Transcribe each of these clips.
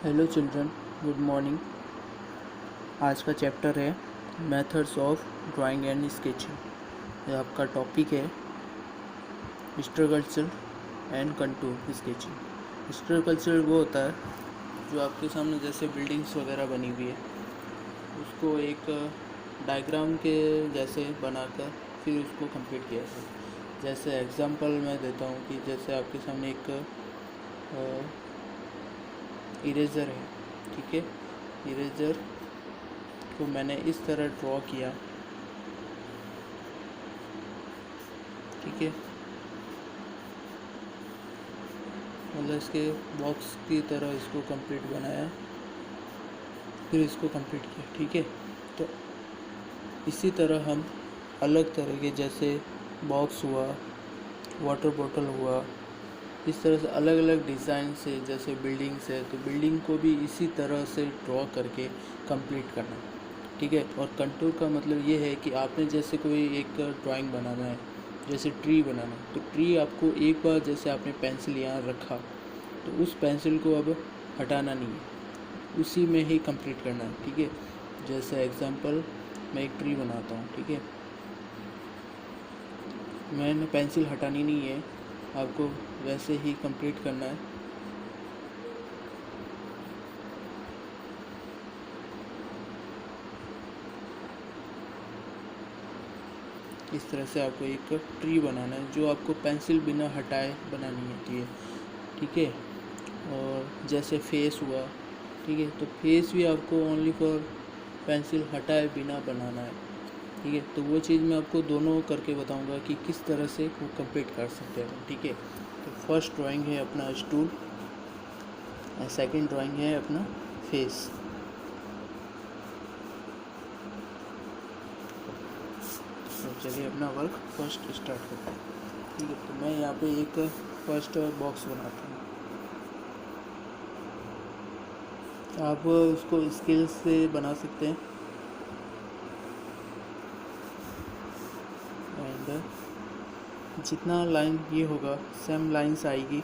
Hello children, good morning. आज का chapter है methods of drawing and sketching. ये आपका टॉपिक है structure and contour sketching. Structure वो होता है जो आपके सामने जैसे बिल्डिंग्स वगैरह बनी हुई है, उसको एक डायग्राम के जैसे बनाकर फिर उसको कंप्लीट किया जाए। जैसे एग्जांपल मैं देता हूँ कि जैसे आपके सामने एक इरेज़र है, ठीक है। इरेज़र को मैंने इस तरह ड्रॉ किया, ठीक है। मतलब इसके बॉक्स की तरह इसको कंप्लीट बनाया, फिर इसको कंप्लीट किया, ठीक है। तो इसी तरह हम अलग तरह के जैसे बॉक्स हुआ, वाटर बॉटल हुआ, इस तरह से अलग अलग डिज़ाइन से जैसे बिल्डिंग्स है तो बिल्डिंग को भी इसी तरह से ड्रॉ करके कंप्लीट करना, ठीक है। और कंटूर का मतलब ये है कि आपने जैसे कोई एक ड्राइंग बनाना है, जैसे ट्री बनाना है, तो ट्री आपको एक बार जैसे आपने पेंसिल यहाँ रखा तो उस पेंसिल को अब हटाना नहीं है, उसी में ही कंप्लीट करना है, ठीक है। जैसे एग्जांपल मैं एक ट्री बनाता हूँ, ठीक है। मैंने पेंसिल हटानी नहीं है, आपको वैसे ही कंप्लीट करना है। इस तरह से आपको एक ट्री बनाना है जो आपको पेंसिल बिना हटाए बनानी होती है, ठीक है। और जैसे फेस हुआ, ठीक है, तो फेस भी आपको ओनली फॉर पेंसिल हटाए बिना बनाना है, ठीक है। तो वो चीज़ मैं आपको दोनों करके बताऊंगा कि किस तरह से वो कंप्लीट कर सकते हैं, ठीक है। तो फर्स्ट ड्राइंग है अपना स्टूल और सेकंड ड्राइंग है अपना फेस। तो चलिए अपना वर्क फर्स्ट स्टार्ट करते हैं, ठीक है। तो मैं यहाँ पे एक फर्स्ट बॉक्स बनाता हूँ। आप उसको स्केल से बना सकते हैं एंड जितना लाइन ये होगा सेम लाइंस आएगी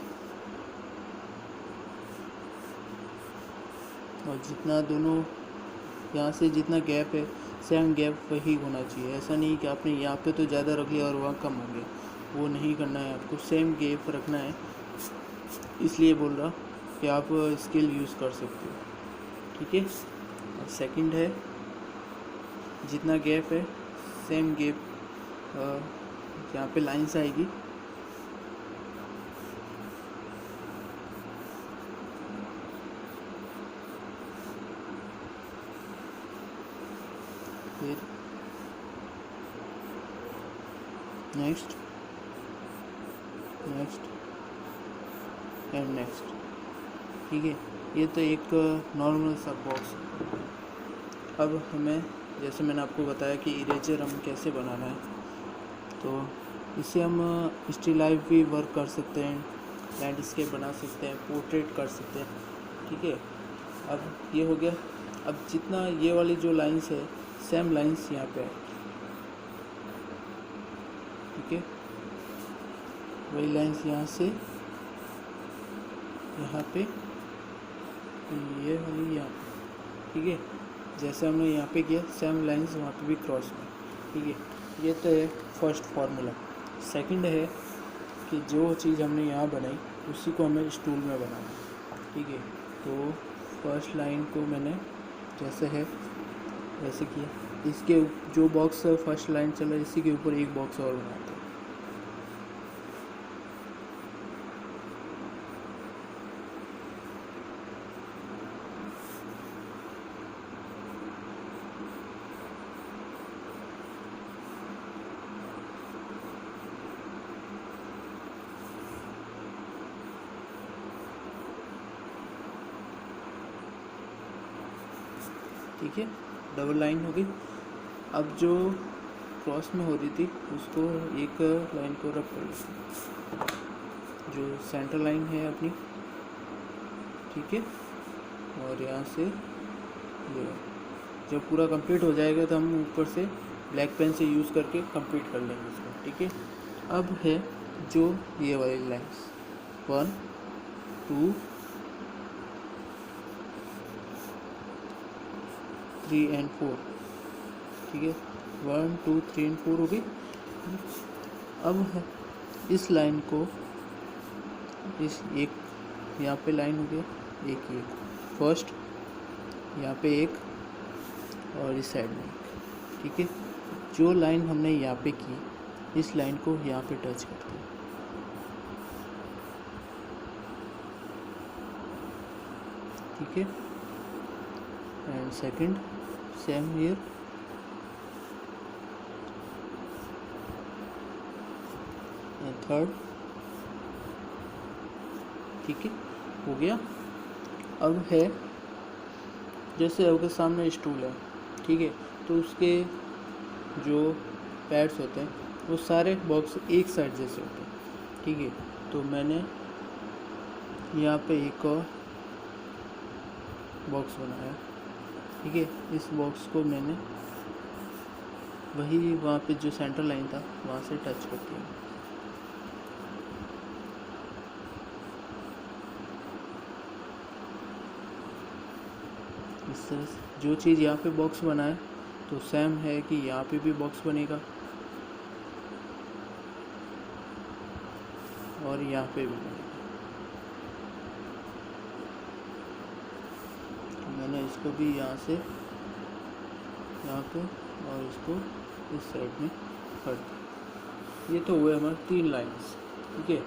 और जितना दोनों यहाँ से जितना गैप है सेम गैप वही होना चाहिए। ऐसा नहीं कि आपने यहाँ पे तो ज़्यादा रख लिया और वहाँ कम हो गया, वो नहीं करना है। आपको सेम गैप रखना है, इसलिए बोल रहा कि आप स्केल यूज़ कर सकते हो, ठीक है। और सेकंड है जितना गैप है सेम गैप यहाँ पे लाइंस आएगी, फिर नेक्स्ट नेक्स्ट एंड नेक्स्ट, ठीक है। ये तो एक नॉर्मल सा बॉक्स। अब हमें जैसे मैंने आपको बताया कि इरेजर हम कैसे बनाना है, तो इससे हम स्टिल लाइफ भी वर्क कर सकते हैं, लैंडस्केप बना सकते हैं, पोर्ट्रेट कर सकते हैं, ठीक है। अब ये हो गया। अब जितना ये वाली जो लाइंस है सेम लाइंस यहाँ पे है, ठीक है। वही लाइंस यहाँ से यहाँ पे, ये वाली यहाँ पे, ठीक है। जैसे हमने यहाँ पे किया सेम लाइंस वहाँ पे भी क्रॉस में, ठीक है। ये तो है फर्स्ट फार्मूला। सेकंड है कि जो चीज़ हमने यहाँ बनाई उसी को हमें स्टूल में बनाना है, ठीक है। तो फर्स्ट लाइन को मैंने जैसे है वैसे किया, इसके जो बॉक्स फर्स्ट लाइन चल रहा है इसी के ऊपर एक बॉक्स और बनाता है, ठीक है। डबल लाइन हो गई। अब जो क्रॉस में हो रही थी उसको एक लाइन को रब कर लीजिए, जो सेंटर लाइन है अपनी, ठीक है। और यहाँ से ये जब पूरा कंप्लीट हो जाएगा तो हम ऊपर से ब्लैक पेन से यूज़ करके कंप्लीट कर लेंगे इसको, ठीक है। अब है जो ये वाली लाइन्स 1 2 3 एंड 4, ठीक है, 1 2 3 एंड 4 हो गई। अब इस लाइन को इस एक यहाँ पे लाइन हो गया, एक ये फर्स्ट यहाँ पे एक और इस साइड में एक, ठीक है। जो लाइन हमने यहाँ पे की, इस लाइन को यहाँ पे टच करते हैं, ठीक है। And second same here, and third, ठीक है, हो गया। अब है जैसे आपके सामने स्टूल है, ठीक है, तो उसके जो पैड्स होते हैं वो सारे बॉक्स एक साइड जैसे होते हैं, ठीक है। तो मैंने यहाँ पे एक और बॉक्स बनाया, ठीक है। इस बॉक्स को मैंने वही वहाँ पे जो सेंटर लाइन था वहाँ से टच कर दिया, इस तरह से। जो चीज़ यहाँ पे बॉक्स बना है तो सेम है कि यहाँ पे भी बॉक्स बनेगा और यहाँ पे भी बनेगा। तो मैंने इसको भी यहाँ से यहाँ पे और इसको इस साइड में कर दिया। ये तो हुए हमारे 3 लाइन्स, ठीक है।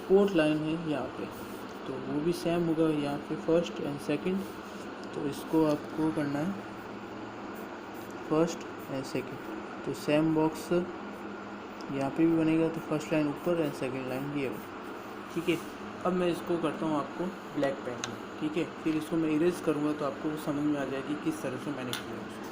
4th लाइन है यहाँ पे, तो वो भी सेम होगा यहाँ पे फर्स्ट एंड सेकंड। तो इसको आपको करना है फर्स्ट एंड सेकंड, तो सेम बॉक्स यहाँ पे भी बनेगा। तो फर्स्ट लाइन ऊपर एंड सेकंड लाइन ये होगी, ठीक है। अब मैं इसको करता हूँ आपको ब्लैक पेन में, ठीक है। फिर इसको मैं इरेज करूँगा तो आपको समझ में आ जाएगी किस तरह से मैंने किया उसको।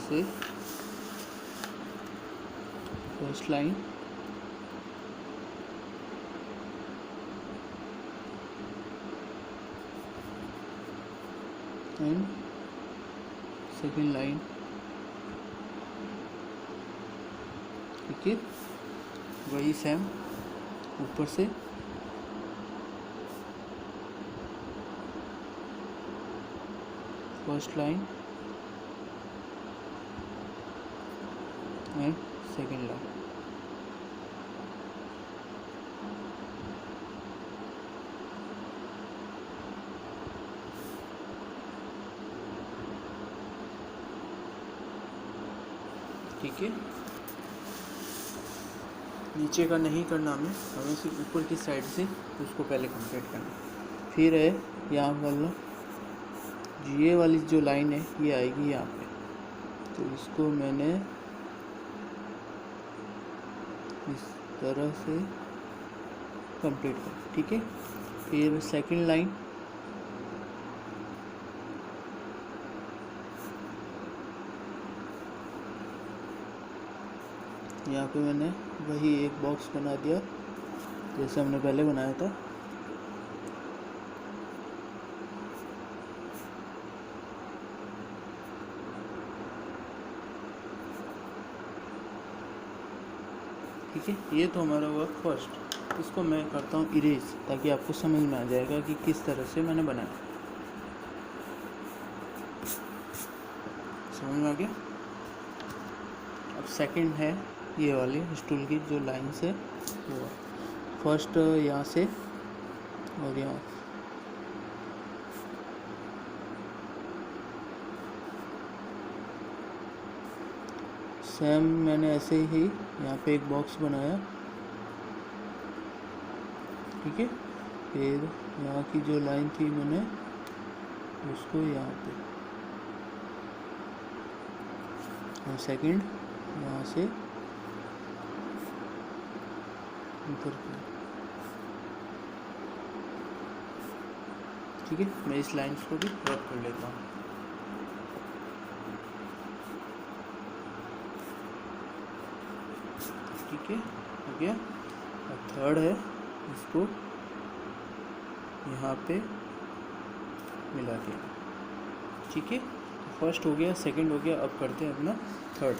से first line and second line, ठीक है। वही सेम ऊपर से first line and second line, ठीक है। नीचे का नहीं करना हमें सिर्फ ऊपर की साइड से उसको पहले कंप्लीट करना। फिर है यहाँ वाला ये वाली जो लाइन है ये आएगी यहाँ पे, तो इसको मैंने इस तरह से कंप्लीट कर, ठीक है। फिर सेकंड लाइन यहाँ पे मैंने वही एक बॉक्स बना दिया जैसे हमने पहले बनाया था, ठीक है। ये तो हमारा हुआ फर्स्ट। इसको मैं करता हूँ इरेज ताकि आपको समझ में आ जाएगा कि किस तरह से मैंने बनाया। समझ में आ गया। अब सेकंड है ये वाली स्टूल की जो लाइन से वो फर्स्ट यहाँ से और यहाँ सेम मैंने ऐसे ही यहाँ पे एक बॉक्स बनाया, ठीक है। फिर यहाँ की जो लाइन थी मैंने उसको यहाँ पे और सेकंड यहाँ से ऊपर की, ठीक है। मैं इस लाइन्स को भी रब कर लेता हूँ। ठीक है, हो गया। और थर्ड है, इसको यहाँ पे मिला के, ठीक है। तो फर्स्ट हो गया, सेकंड हो गया, अब करते हैं अपना थर्ड।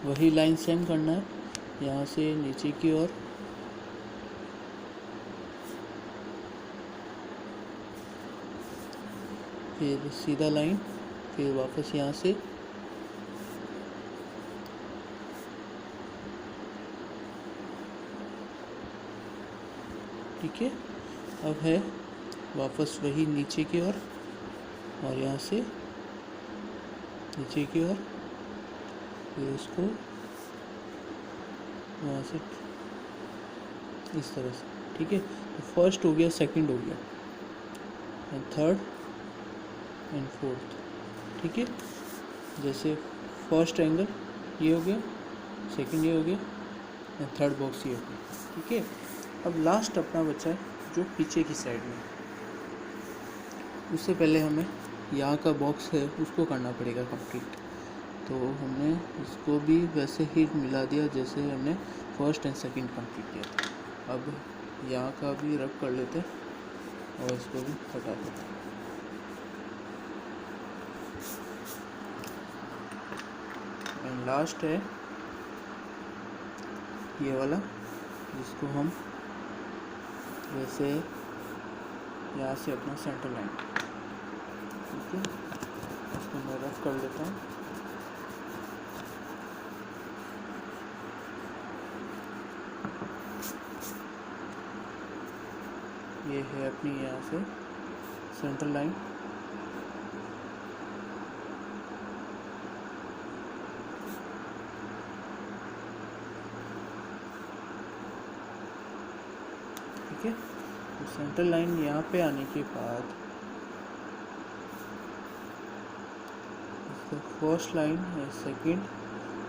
वही लाइन सेम करना है, यहाँ से नीचे की ओर, फिर सीधा लाइन, फिर वापस यहाँ से ठीक है। अब है वापस वही नीचे की ओर, और यहाँ से नीचे की ओर, फिर इसको वहाँ से इस तरह से, ठीक है। तो फर्स्ट हो गया, सेकंड हो गया, एंड थर्ड एंड फोर्थ, ठीक है। जैसे फर्स्ट एंगल ये हो गया, सेकंड ये हो गया, एंड थर्ड बॉक्स ये हो गया, ठीक है। अब लास्ट अपना बचा है जो पीछे की साइड में। उससे पहले हमें यहाँ का बॉक्स है उसको करना पड़ेगा कंप्लीट। तो हमने इसको भी वैसे ही मिला दिया जैसे हमने फर्स्ट एंड सेकंड कंप्लीट किया। अब यहाँ का भी रब कर लेते हैं और इसको भी हटा देते हैं। एंड लास्ट है ये वाला, जिसको हम वैसे यहाँ से अपना सेंटर लाइन, ठीक है, इसको मैं रब कर लेता हूँ। ये है अपनी यहाँ से सेंटर लाइन, ठीक है। तो सेंटर लाइन यहाँ पे आने के बाद इसका फर्स्ट लाइन है, सेकंड,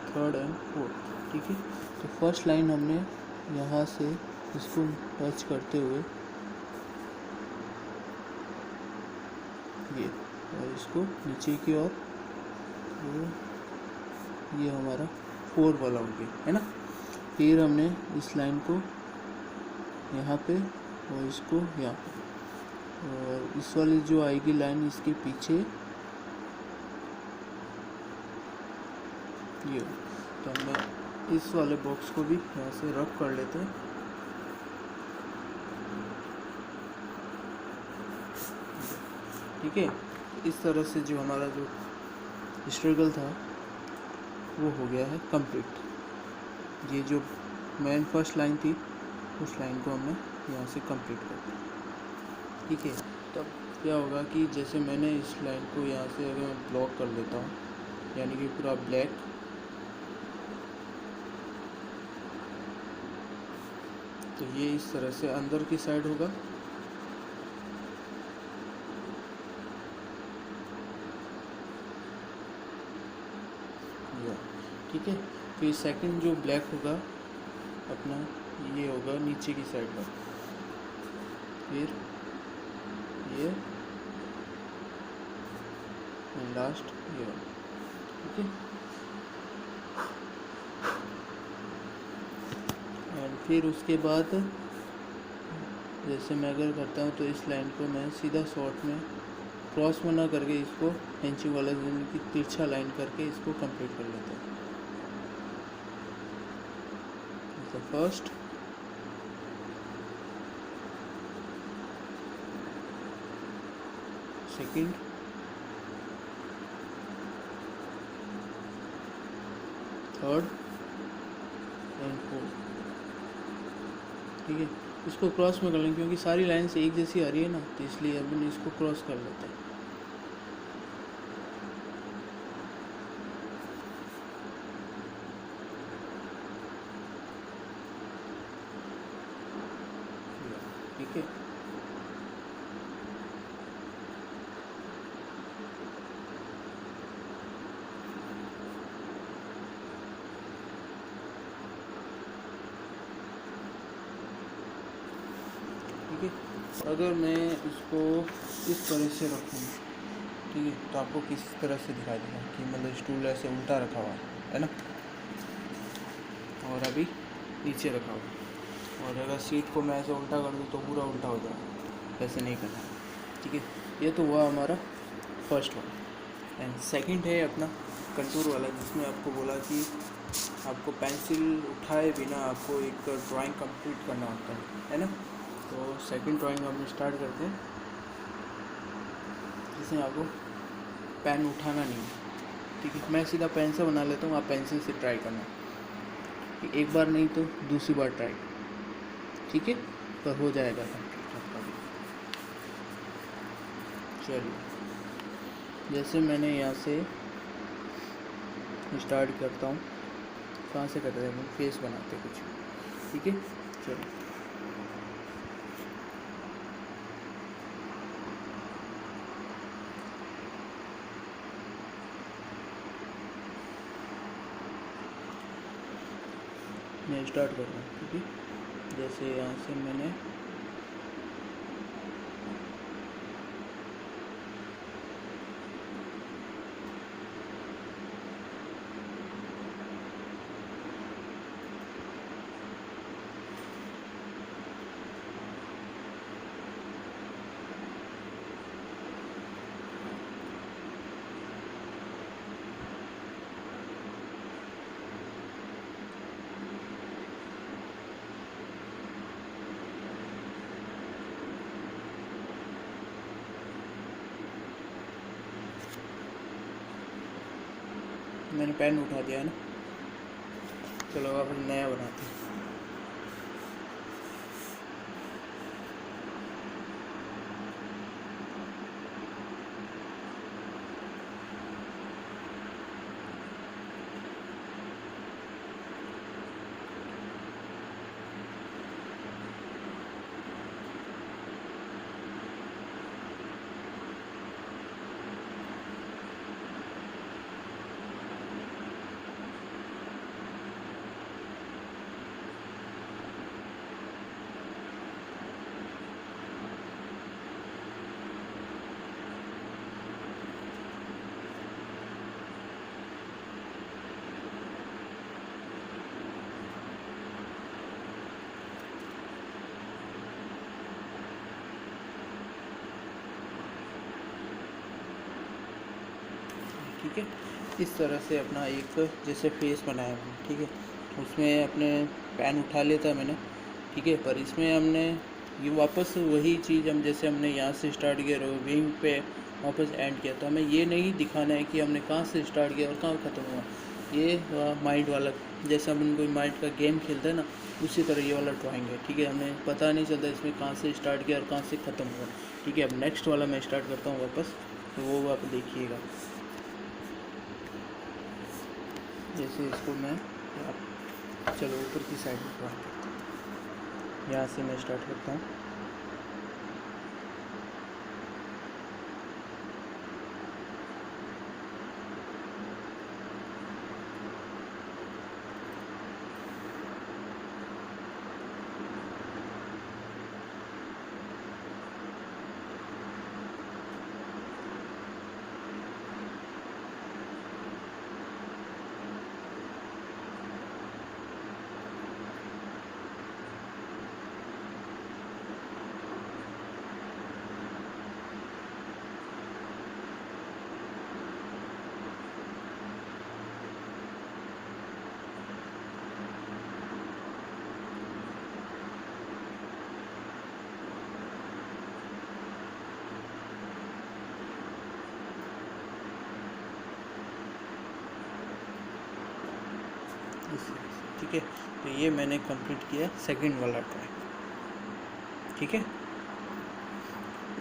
थर्ड एंड फोर्थ, ठीक है। तो फर्स्ट लाइन हमने यहाँ से इसको टच करते हुए ये, और इसको नीचे की ओर, तो ये हमारा 4 वाला हो गया, है ना। फिर हमने इस लाइन को यहाँ पे और इसको यहाँ पे, और इस वाली जो आएगी लाइन इसके पीछे ये, तो हमें इस वाले बॉक्स को भी यहाँ से रब कर लेते हैं। ठीक है, इस तरह से जो हमारा जो स्ट्रगल था वो हो गया है कंप्लीट। ये जो मेन फर्स्ट लाइन थी उस लाइन को हमने यहाँ से कंप्लीट कर दिया, ठीक है। तब क्या होगा कि जैसे मैंने इस लाइन को यहाँ से अगर मैं ब्लॉक कर लेता हूँ, यानी कि पूरा ब्लैक, तो ये इस तरह से अंदर की साइड होगा, ठीक है। फिर सेकंड जो ब्लैक होगा अपना ये होगा नीचे की साइड का, फिर ये लास्ट ये, ठीक है। एंड फिर उसके बाद जैसे मैं अगर करता हूँ तो इस लाइन को मैं सीधा शॉर्ट में क्रॉस में ना करके इसको इंची वाला की तिरछा लाइन करके इसको कंप्लीट कर लेता हूँ। तो first, second, third and fourth, ठीक है। इसको क्रॉस में कर लेंगे क्योंकि सारी लाइन्स एक जैसी आ रही है ना, तो इसलिए अपन इसको क्रॉस कर लेते हैं। ठीक है, ठीक है। अगर मैं इसको इस तरह से रखूँ, ठीक है, तो आपको किस तरह से दिखाई देगा कि मतलब स्टूल ऐसे उल्टा रखा हुआ है ना। और अभी नीचे रखा हुआ। और अगर सीट को मैं ऐसे उल्टा कर दूँ तो पूरा उल्टा हो जाएगा, ऐसे नहीं करना, ठीक है। ये तो हुआ हमारा फर्स्ट वाला। एंड सेकंड है अपना कंटूर वाला, जिसमें आपको बोला कि आपको पेंसिल उठाए बिना आपको एक ड्राइंग कंप्लीट करना होता है ना। तो सेकंड ड्राइंग हम स्टार्ट करते हैं, जिसमें आपको पेन उठाना नहीं है, ठीक है। मैं सीधा पेन से बना लेता हूँ, आप पेंसिल से ट्राई करना, एक बार नहीं तो दूसरी बार ट्राई, ठीक है, पर हो जाएगा कंप्लीट आपका भी। चलिए, जैसे मैंने यहाँ से स्टार्ट करता हूँ, कहाँ से करते हैं, फेस बनाते कुछ, ठीक है। चलो, मैं स्टार्ट कर रहा हूँ, ठीक है। जैसे यहाँ से मैंने पेन उठा दिया है ना। चलो अब नया बनाते हैं। ठीक है, इस तरह से अपना एक जैसे फेस बनाया हमने, ठीक है। उसमें अपने पेन उठा लेता मैंने, ठीक है। पर इसमें हमने ये वापस वही चीज़ हम जैसे हमने यहाँ से स्टार्ट किया विंग पे वापस एंड किया, तो हमें ये नहीं दिखाना है कि हमने कहाँ से स्टार्ट किया और कहाँ ख़त्म हुआ। ये माइंड वाला, जैसे हम कोई माइंड का गेम खेलते हैं ना, उसी तरह ये वाला ड्राइंग है, ठीक है। हमें पता नहीं चलता इसमें कहाँ से स्टार्ट किया और कहाँ से ख़त्म हुआ, ठीक है। अब नेक्स्ट वाला मैं स्टार्ट करता हूँ वापस, तो वो आप देखिएगा। जैसे इसको मैं चलो ऊपर की साइड में ड्राइंग करता हूँ, यहाँ से मैं स्टार्ट करता हूँ। ठीक है, तो ये मैंने कंप्लीट किया सेकंड वाला ड्राइंग, ठीक है।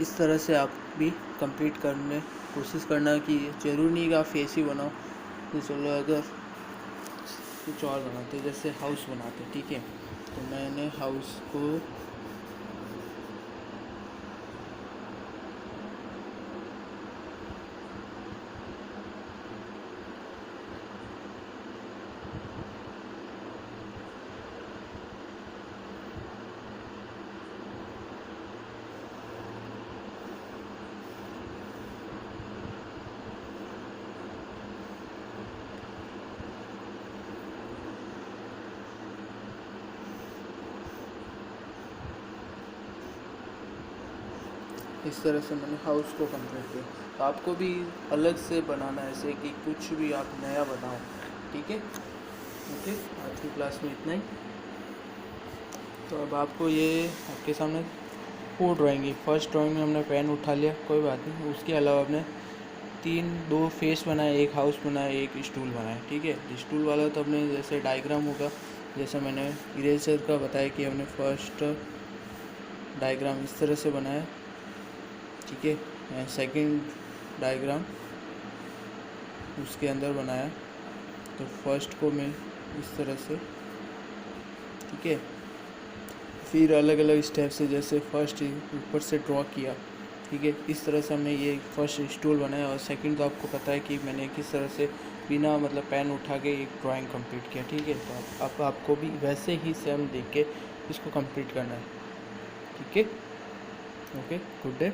इस तरह से आप भी कंप्लीट करने कोशिश करना कि ज़रूर नहीं कि आप फेस ही बनाओ। तो चलो अगर कुछ और बनाते, जैसे हाउस बनाते, ठीक है। तो मैंने हाउस को इस तरह से मैंने हाउस को कंप्लीट किया। तो आपको भी अलग से बनाना है, ऐसे कि कुछ भी आप नया बनाओ, ठीक है। ओके, आज की क्लास में इतना ही। तो अब आपको ये आपके सामने 4 ड्राइंग है। फर्स्ट ड्राइंग में हमने पेन उठा लिया, कोई बात नहीं। उसके अलावा हमने 2 फेस बनाए, एक हाउस बनाया, एक स्टूल बनाया, ठीक है। स्टूल वाला तो हमने जैसे डायग्राम होगा, जैसे मैंने इरेजर का बताया कि हमने फर्स्ट डायग्राम इस तरह से बनाया, ठीक है। सेकंड डायग्राम उसके अंदर बनाया, तो फर्स्ट को मैं इस तरह से, ठीक है। फिर अलग अलग स्टेप से, जैसे फर्स्ट ऊपर से ड्रॉ किया, ठीक है। इस तरह से हमने ये फर्स्ट स्टूल बनाया। और सेकंड तो आपको पता है कि मैंने किस तरह से बिना मतलब पेन उठा के एक ड्राइंग कंप्लीट किया, ठीक है। तो अब आपको भी वैसे ही सेम देख के इसको कंप्लीट करना है, ठीक है। Okay, good day.